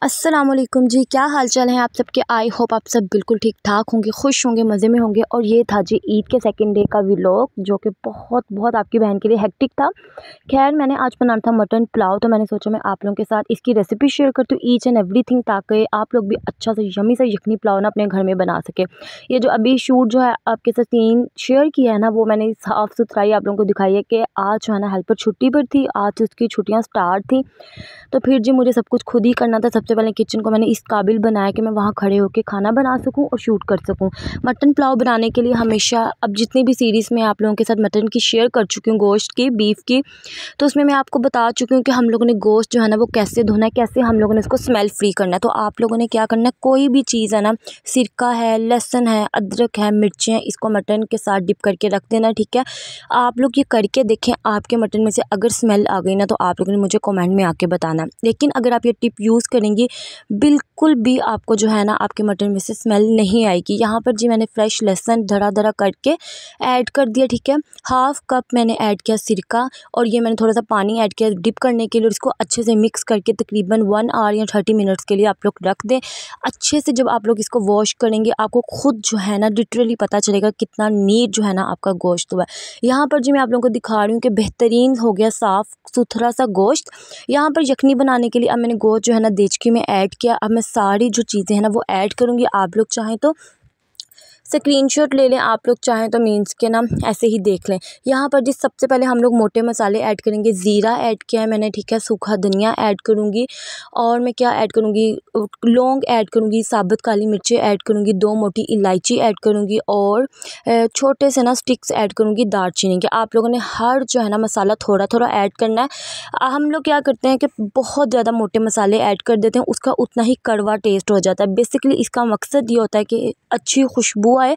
अस्सलाम वालेकुम जी, क्या हाल चाल है आप सबके। आई होप आप सब बिल्कुल ठीक ठाक होंगे, खुश होंगे, मज़े में होंगे। और ये था जी ईद के सेकंड डे का व्लॉग, जो कि बहुत बहुत आपकी बहन के लिए हेक्टिक था। खैर, मैंने आज बनाना था मटन पुलाव, तो मैंने सोचा मैं आप लोगों के साथ इसकी रेसिपी शेयर करती हूँ, ईच एंड एवरीथिंग, ताकि आप लोग भी अच्छा सा यमी सा यखनी पुलाव ना अपने घर में बना सके। ये जो अभी शूट जो है आपके साथ सीन शेयर किया है ना, वो मैंने साफ़ सुथराई आप लोगों को दिखाई है कि आज जो है ना हेल्पर छुट्टी पर थी, आज उसकी छुट्टियाँ स्टार्ट थी। तो फिर जी मुझे सब कुछ खुद ही करना था। सबसे पहले किचन को मैंने इस काबिल बनाया कि मैं वहाँ खड़े होकर खाना बना सकूँ और शूट कर सकूँ। मटन पुलाव बनाने के लिए हमेशा, अब जितनी भी सीरीज़ में आप लोगों के साथ मटन की शेयर कर चुकी हूँ, गोश्त की, बीफ की, तो उसमें मैं आपको बता चुकी हूँ कि हम लोगों ने गोश्त जो है ना वो कैसे धोना है, कैसे हम लोगों ने इसको स्मेल फ्री करना है। तो आप लोगों ने क्या करना है, कोई भी चीज़ है ना, सिरका है, लहसुन है, अदरक है, मिर्चें, इसको मटन के साथ डिप करके रख देना, ठीक है। आप लोग ये करके देखें, आपके मटन में से अगर स्मेल आ गई ना, तो आप लोगों ने मुझे कमेंट में आके बताना। लेकिन अगर आप ये टिप यूज़ करेंगी, बिल्कुल भी आपको जो है ना आपके मटन में से स्मेल नहीं आएगी। यहाँ पर जी मैंने फ्रेश लहसुन धड़ा धड़ा करके ऐड कर दिया, ठीक है। हाफ़ कप मैंने ऐड किया सिरका, और ये मैंने थोड़ा सा पानी ऐड किया डिप करने के लिए, और इसको अच्छे से मिक्स करके तकरीबन 1 आवर या 30 मिनट्स के लिए आप लोग रख दें। अच्छे से जब आप लोग इसको वॉश करेंगे, आपको खुद जो है ना लिटरली पता चलेगा कितना नीट जो है ना आपका गोश्त हुआ है। यहाँ पर जी मैं आप लोगों को दिखा रही हूँ कि बेहतरीन हो गया साफ़ सुथरा सा गोश्त। यहाँ पर यखनी बनाने के लिए अब मैंने गोश्त जो है ना देचकी में ऐड किया। अब मैं सारी जो चीज़ें हैं ना वो ऐड करूँगी। आप लोग चाहें तो स्क्रीनशॉट ले लें, आप लोग चाहें तो मीन्स के ना ऐसे ही देख लें। यहाँ पर जिस सबसे पहले हम लोग मोटे मसाले ऐड करेंगे। ज़ीरा ऐड किया है मैंने, ठीक है। सूखा धनिया ऐड करूँगी, और मैं क्या ऐड करूँगी, लौंग ऐड करूँगी, साबुत काली मिर्चें ऐड करूँगी, 2 मोटी इलायची ऐड करूँगी, और छोटे से ना स्टिक्स ऐड करूँगी दालचीनी के। आप लोगों ने हर जो है ना मसाला थोड़ा थोड़ा ऐड करना है। हम लोग क्या करते हैं कि बहुत ज़्यादा मोटे मसाले ऐड कर देते हैं, उसका उतना ही कड़वा टेस्ट हो जाता है। बेसिकली इसका मकसद ये होता है कि अच्छी खुशबू आए,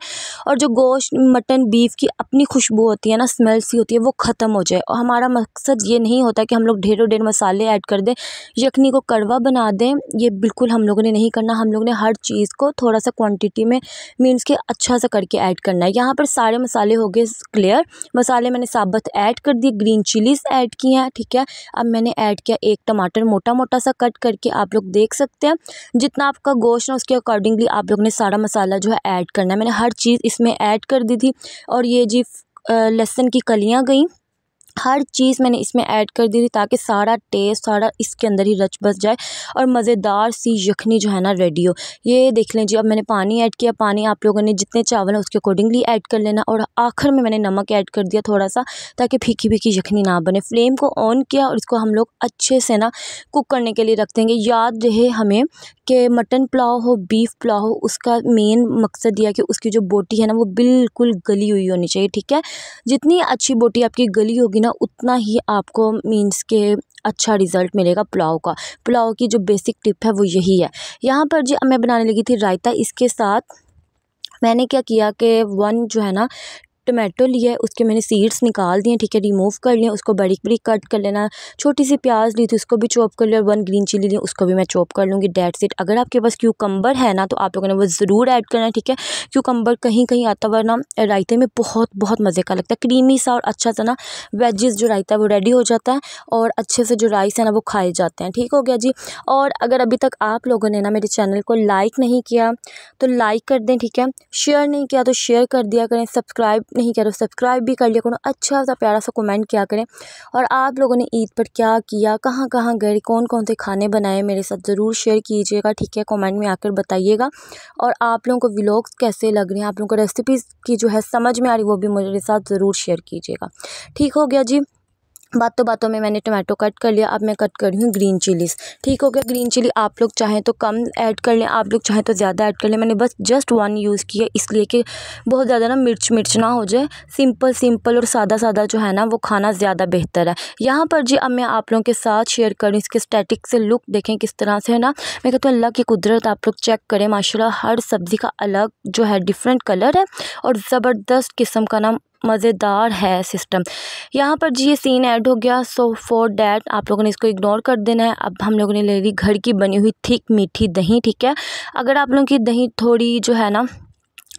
और जो गोश्त, मटन, बीफ की अपनी खुशबू होती है ना, स्मेल सी होती है, वो ख़त्म हो जाए। और हमारा मकसद ये नहीं होता कि हम लोग ढेरों ढेर मसाले ऐड कर दें, यखनी को कड़वा बना दें। ये बिल्कुल हम लोगों ने नहीं करना। हम लोगों ने हर चीज़ को थोड़ा सा क्वांटिटी में मीन्स के अच्छा सा करके ऐड करना है। यहाँ पर सारे मसाले हो गए क्लियर। मसाले मैंने साबुत ऐड कर दिए, ग्रीन चिलीज़ ऐड की हैं, ठीक है। अब मैंने ऐड किया 1 टमाटर मोटा मोटा सा कट करके। आप लोग देख सकते हैं जितना आपका गोश्त है उसके अकॉर्डिंगली आप लोग ने सारा मसाला जो है ऐड करना है। मैंने हर चीज़ इसमें ऐड कर दी थी। और ये जी लहसुन की कलियां गई, हर चीज़ मैंने इसमें ऐड कर दी थी, ताकि सारा टेस्ट सारा इसके अंदर ही रच बस जाए और मज़ेदार सी यखनी जो है ना रेडी हो। ये देख लें जी, अब मैंने पानी ऐड किया। पानी आप लोगों ने जितने चावल हैं उसके अकॉर्डिंगली ऐड कर लेना, और आखिर में मैंने नमक ऐड कर दिया थोड़ा सा, ताकि फीकी फीकी यखनी ना बने। फ्लेम को ऑन किया, और इसको हम लोग अच्छे से ना कुक करने के लिए रख देंगे। याद रहे हमें कि मटन पुलाव हो, बीफ पुलाव हो, उसका मेन मकसद यह है कि उसकी जो बोटी है ना वो बिल्कुल गली हुई होनी चाहिए, ठीक है। जितनी अच्छी बोटी आपकी गली होगी ना, उतना ही आपको मीन्स के अच्छा रिज़ल्ट मिलेगा पुलाव का। पुलाव की जो बेसिक टिप है वो यही है। यहाँ पर जी अब मैं बनाने लगी थी रायता। इसके साथ मैंने क्या किया कि 1 जो है ना टमाटो लिया है, उसके मैंने सीड्स निकाल दिए, ठीक है, रिमूव कर लिया। उसको बारीक बारीक कट कर लेना। छोटी सी प्याज ली थी, उसको भी चॉप कर लिया। 1 ग्रीन चिली ली, उसको भी मैं चॉप कर लूँगी। That's it. अगर आपके पास क्यूकम्बर है ना, तो आप लोगों ने वो ज़रूर ऐड करना है, ठीक है। क्यूकम्बर कहीं कहीं आता हुआ ना रायते में बहुत बहुत मज़े का लगता है, क्रीमी सा और अच्छा सा ना वेजिस जो रायता है वो रेडी हो जाता है, और अच्छे से जो राइस है ना वो खाए जाते हैं। ठीक हो गया जी। और अगर अभी तक आप लोगों ने ना मेरे चैनल को लाइक नहीं किया तो लाइक कर दें, ठीक है। शेयर नहीं किया तो शेयर कर दिया करें। सब्सक्राइब नहीं किया तो सब्सक्राइब भी कर लिया करो। अच्छा सा प्यारा सा कमेंट किया करें। और आप लोगों ने ईद पर क्या किया, कहाँ कहाँ गए, कौन कौन से खाने बनाए, मेरे साथ ज़रूर शेयर कीजिएगा, ठीक है। कमेंट में आकर बताइएगा। और आप लोगों को व्लॉग्स कैसे लग रहे हैं, आप लोगों को रेसिपीज़ की जो है समझ में आ रही, वो भी मेरे साथ ज़रूर शेयर कीजिएगा। ठीक हो गया जी। बातों बातों में मैंने टमाटो कट कर लिया। अब मैं कट कर रही हूँ ग्रीन चिलीज़। ठीक हो गया। ग्रीन चिली आप लोग चाहें तो कम ऐड कर लें, आप लोग चाहें तो ज़्यादा ऐड कर लें। मैंने बस जस्ट 1 यूज़ किया, इसलिए कि बहुत ज़्यादा ना मिर्च ना हो जाए। सिंपल सिंपल और सादा सादा जो है ना वो खाना ज़्यादा बेहतर है। यहाँ पर जी अब मैं आप लोगों के साथ शेयर करूँ इसके स्टैटिक से लुक देखें किस तरह से है ना। मैं कहती हूँ अल्लाह की कुदरत, आप लोग चेक करें माशाल्लाह, हर सब्ज़ी का अलग जो है डिफरेंट कलर है, और ज़बरदस्त किस्म का ना मज़ेदार है सिस्टम। यहाँ पर जी ये सीन ऐड हो गया। सो फॉर डैट आप लोगों ने इसको इग्नोर कर देना है। अब हम लोगों ने ले ली घर की बनी हुई थिक मीठी दही, ठीक है। अगर आप लोगों की दही थोड़ी जो है ना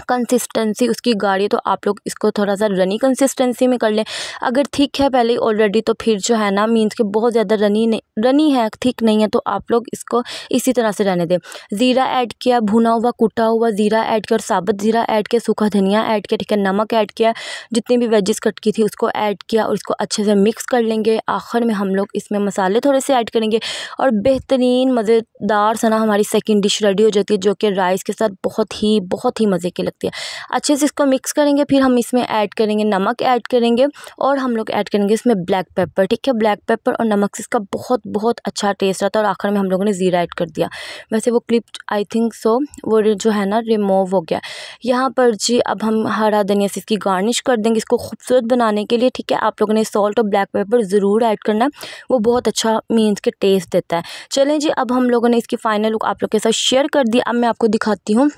कंसिस्टेंसी उसकी गाढ़ी है तो आप लोग इसको थोड़ा सा रनी कंसिस्टेंसी में कर लें। अगर थिक है पहले ऑलरेडी तो फिर जो है ना मीन्स कि बहुत ज़्यादा रनी है, थिक नहीं है, तो आप लोग इसको इसी तरह से रहने दें। ज़ीरा ऐड किया, भुना हुआ कुटा हुआ ज़ीरा ऐड किया और साबुत ज़ीरा ऐड किया, सूखा धनिया ऐड किया, ठीक है, नमक ऐड किया, जितनी भी वेजिस कट की थी उसको ऐड किया और इसको अच्छे से मिक्स कर लेंगे। आखिर में हम लोग इसमें मसाले थोड़े से ऐड करेंगे और बेहतरीन मज़ेदार सा ना हमारी सेकंड डिश रेडी हो जाती है, जो कि राइस के साथ बहुत ही मज़े की लगती है। अच्छे से इसको मिक्स करेंगे। फिर हम इसमें ऐड करेंगे नमक ऐड करेंगे और हम लोग ऐड करेंगे इसमें ब्लैक पेपर, ठीक है। ब्लैक पेपर और नमक से इसका बहुत अच्छा टेस्ट आता है। और आखिर में हम लोगों ने ज़ीरा ऐड कर दिया। वैसे वो क्लिप आई थिंक सो वो जो है ना रिमूव हो गया। यहाँ पर जी अब हम हरा धनिया से इसकी गार्निश कर देंगे इसको खूबसूरत बनाने के लिए, ठीक है। आप लोगों ने सॉल्ट और ब्लैक पेपर ज़रूर ऐड करना है, वो बहुत अच्छा मीन्स के टेस्ट देता है। चलें जी, अब हम लोगों ने इसकी फाइनल लुक आप लोग के साथ शेयर कर दिया। अब मैं आपको दिखाती हूँ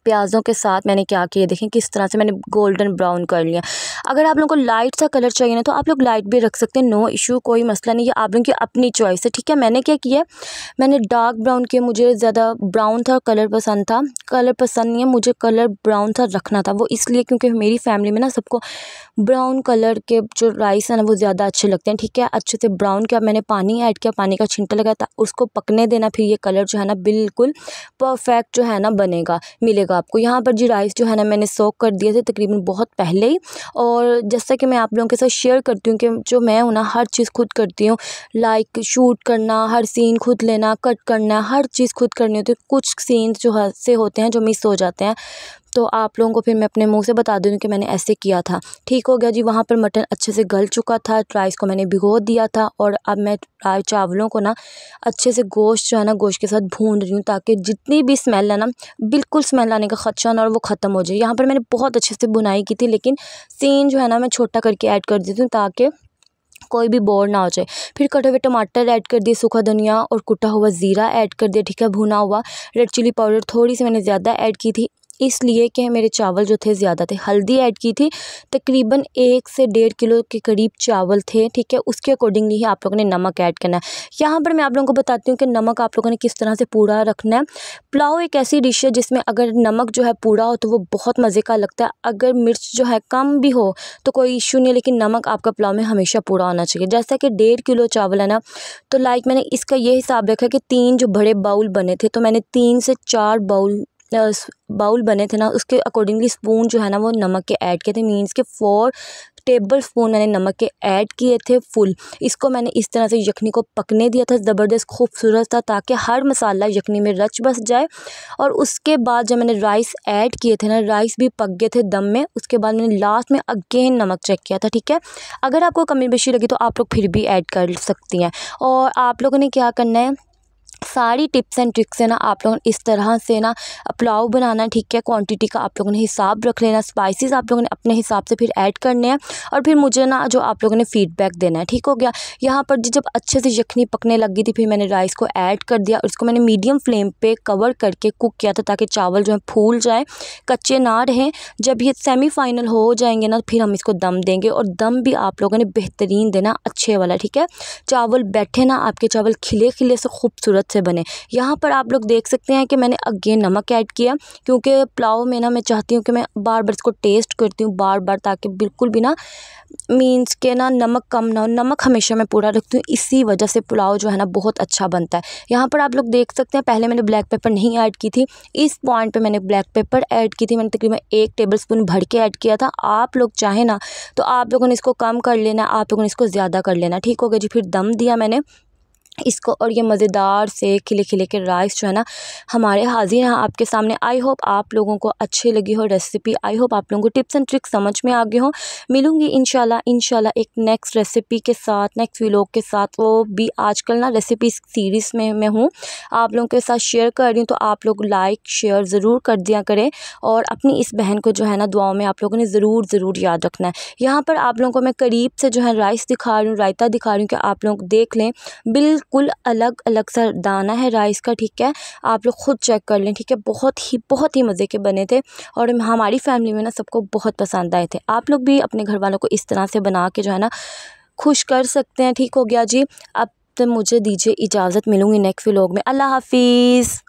प्याज़ों के साथ मैंने क्या किया, देखें किस तरह से मैंने गोल्डन ब्राउन कर लिया। अगर आप लोगों को लाइट सा कलर चाहिए ना तो आप लोग लाइट भी रख सकते हैं, नो इशू, कोई मसला नहीं है, आप लोगों की अपनी चॉइस है, ठीक है। मैंने क्या किया, मैंने डार्क ब्राउन किया, मुझे ज़्यादा ब्राउन था, कलर पसंद था, कलर पसंद नहीं है मुझे, कलर ब्राउन था रखना था, वो इसलिए क्योंकि मेरी फैमिली में ना सबको ब्राउन कलर के जो राइस है ना वो ज़्यादा अच्छे लगते हैं, ठीक है। अच्छे से ब्राउन किया, मैंने पानी ऐड किया, पानी का छिंटा लगाया था, उसको पकने देना, फिर ये कलर जो है ना बिल्कुल परफेक्ट जो है ना बनेगा, मिलेगा आपको। यहाँ पर जी राइस जो है ना मैंने सोक कर दिए थे तकरीबन बहुत पहले ही। और जैसा कि मैं आप लोगों के साथ शेयर करती हूँ कि जो मैं हूँ ना हर चीज़ खुद करती हूँ, लाइक शूट करना, हर सीन खुद लेना, कट करना, हर चीज़ खुद करनी होती है। कुछ सीन्स जो से होते हैं जो मिस हो जाते हैं, तो आप लोगों को फिर मैं अपने मुंह से बता दूँ कि मैंने ऐसे किया था। ठीक हो गया जी, वहाँ पर मटन अच्छे से गल चुका था, राइस को मैंने भिगो दिया था और अब मैं चावलों को ना अच्छे से गोश्त जो है ना गोश्त के साथ भून रही हूँ, ताकि जितनी भी स्मेल है ना बिल्कुल स्मेल आने का खदशा ना और वो ख़त्म हो जाए। यहाँ पर मैंने बहुत अच्छे से बुनाई की थी, लेकिन सीन जो है ना मैं छोटा करके ऐड कर देती हूँ ताकि कोई भी बोर ना हो जाए। फिर कटे हुए टमाटर ऐड कर दिए, सूखा धनिया और कुटा हुआ ज़ीरा ऐड कर दिया, ठीक है। भुना हुआ रेड चिली पाउडर थोड़ी सी मैंने ज़्यादा ऐड की थी इसलिए कि मेरे चावल जो थे ज़्यादा थे। हल्दी ऐड की थी, तकरीबन 1 से 1.5 किलो के करीब चावल थे, ठीक है। उसके अकॉर्डिंगली ही आप लोगों ने नमक ऐड करना है। यहाँ पर मैं आप लोगों को बताती हूँ कि नमक आप लोगों ने किस तरह से पूरा रखना है। पुलाव एक ऐसी डिश है जिसमें अगर नमक जो है पूरा हो तो वो बहुत मज़े का लगता है। अगर मिर्च जो है कम भी हो तो कोई इशू नहीं है, लेकिन नमक आपका पुलाव में हमेशा पूरा होना चाहिए। जैसा कि 1.5 किलो चावल है ना, तो लाइक मैंने इसका ये हिसाब रखा कि 3 जो बड़े बाउल बने थे, तो मैंने 3 से 4 बाउल बने थे ना, उसके अकॉर्डिंगली स्पून जो है ना वो नमक के ऐड किए थे। मीन्स के 4 टेबल स्पून मैंने नमक के ऐड किए थे फुल। इसको मैंने इस तरह से यखनी को पकने दिया था, ज़बरदस्त खूबसूरत था, ताकि हर मसाला यखनी में रच बस जाए। और उसके बाद जब मैंने राइस ऐड किए थे ना, राइस भी पक गए थे दम में। उसके बाद मैंने लास्ट में अगेन नमक चेक किया था, ठीक है। अगर आपको कमी बेशी लगी तो आप लोग फिर भी ऐड कर सकती हैं। और आप लोगों ने क्या करना है, सारी टिप्स एंड ट्रिक्स है ना आप लोगों ने इस तरह से ना पुलाव बनाना, ठीक है। क्वांटिटी का आप लोगों ने हिसाब रख लेना, स्पाइसेस आप लोगों ने अपने हिसाब से फिर ऐड करने हैं और फिर मुझे ना जो आप लोगों ने फीडबैक देना है, ठीक हो गया। यहाँ पर जब अच्छे से यखनी पकने लग गई थी, फिर मैंने राइस को ऐड कर दिया और इसको मैंने मीडियम फ्लेम पे कवर करके कुक किया था, ताकि चावल जो है फूल जाए, कच्चे ना रहें। जब ये सेमीफाइनल हो जाएंगे ना फिर हम इसको दम देंगे, और दम भी आप लोगों ने बेहतरीन देना, अच्छे वाला, ठीक है। चावल बैठे ना, आपके चावल खिले खिले से खूबसूरत से बने। यहाँ पर आप लोग देख सकते हैं कि मैंने अगेन नमक ऐड किया, क्योंकि पुलाव में ना मैं चाहती हूँ कि मैं बार बार इसको टेस्ट करती हूँ बार बार, ताकि बिल्कुल भी ना मीन्स के ना नमक कम ना हो। नमक हमेशा मैं पूरा रखती हूँ, इसी वजह से पुलाव जो है ना बहुत अच्छा बनता है। यहाँ पर आप लोग देख सकते हैं पहले मैंने ब्लैक पेपर नहीं ऐड की थी, इस पॉइंट पे मैंने ब्लैक पेपर ऐड की थी। मैंने तकरीबन 1 टेबलस्पून भर के ऐड किया था। आप लोग चाहें ना तो आप लोगों ने इसको कम कर लेना, आप लोगों ने इसको ज़्यादा कर लेना, ठीक हो गया जी। फिर दम दिया मैंने इसको और ये मज़ेदार से खिले खिले के राइस जो है ना हमारे हाजिर हैं आपके सामने। आई होप आप लोगों को अच्छी लगी हो रेसिपी, आई होप आप लोगों को टिप्स एंड ट्रिक्स समझ में आ गए हो। मिलूंगी इंशाल्लाह एक नेक्स्ट रेसिपी के साथ, नेक्स्ट व्लॉग के साथ। वो भी आजकल ना रेसिपी सीरीज़ में मैं हूँ, आप लोगों के साथ शेयर कर रही हूँ, तो आप लोग लाइक शेयर ज़रूर कर दिया करें और अपनी इस बहन को जो है ना दुआओं में आप लोगों ने ज़रूर याद रखना है। यहाँ पर आप लोगों को मैं करीब से जो है राइस दिखा रही हूँ, रायता दिखा रही हूँ कि आप लोग देख लें, बिल्कुल अलग अलग सा दाना है राइस का, ठीक है। आप लोग खुद चेक कर लें, ठीक है। बहुत ही मज़े के बने थे और हमारी फैमिली में ना सबको बहुत पसंद आए थे। आप लोग भी अपने घर वालों को इस तरह से बना के जो है ना खुश कर सकते हैं, ठीक हो गया जी। अब तो मुझे दीजिए इजाज़त, मिलूँगी नेक्स्ट व्लॉग में। अल्लाह हाफिज़।